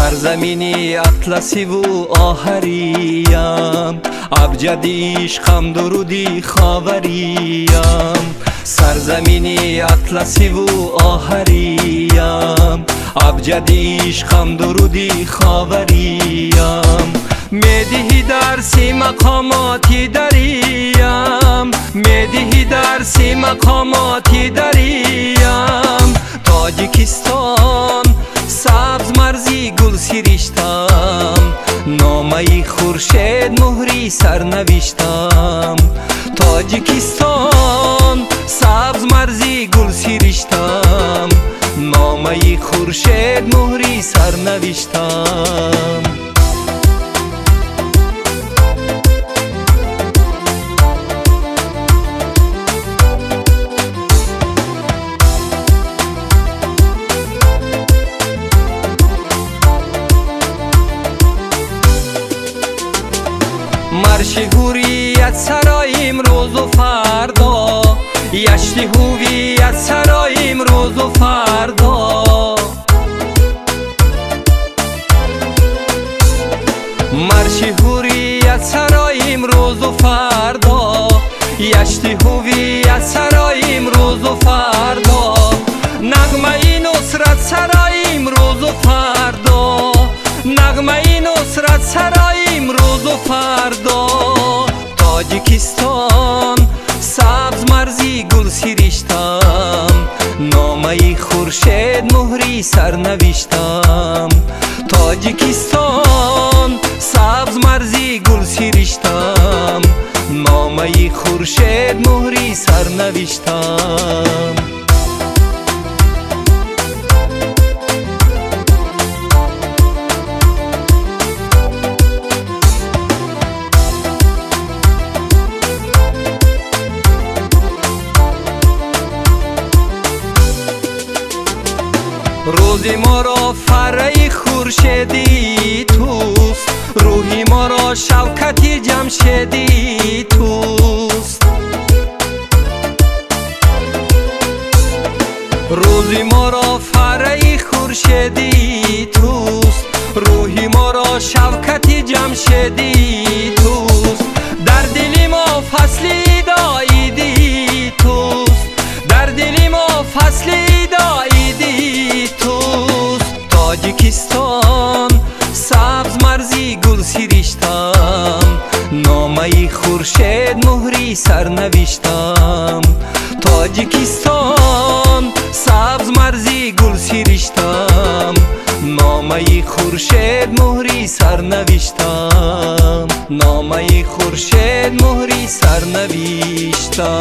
سرزمینی اطلسی و آهریم، ابجدی عشقم درودی خاوریم. سرزمینی اطلسی و آهریم، ابجدی عشقم درودی خاوریم. میدهی درسی مقاماتی دریم، میدهی درسی مقاماتی دریم. تاجیکستان سبز مرزی گل سیرشتم، نامه خورشید مهری سر نوشتم. تاجیکستان سبز مرزی گل سیرشتم، نامه خورشید مهری سر نوشتم. مرش هوریت سرایم روز و فردا، یشتی هویت سرایم روز و فردا. مرش هوریت سرایم روز و فردا، یشتی هویت سرایم روز و فردا. نغمه نصرت سرایم روز و فردا، نغمه نصرت سرایم روز و فردا. تاجیکستان سبز مرزی گل سیرشتم، نامه خورشید مهری سر نوشتم. تاجیکستان سبز مرزی گل سیرشتم، نامه خورشید مهری سر نوشتم. روزی ما را فره خورشیدی توست، روحی ما را شوکتی جمشیدی توست. روزی ما را فره خورشیدی توست، روحی ما را شوکتی جمشیدی توست. در دل ما فصلی داییدی توست، در دل ما فصلی داییدی توست. تاجیکستان سبز مرزی گل سیرشتم، نامه خورشید مهری سر نوشتم. تاجیکستان سبز مرزی گل سیرشتم، نامه خورشید مهری سر نوشتم. نامه خورشید مهری سر نوشتم.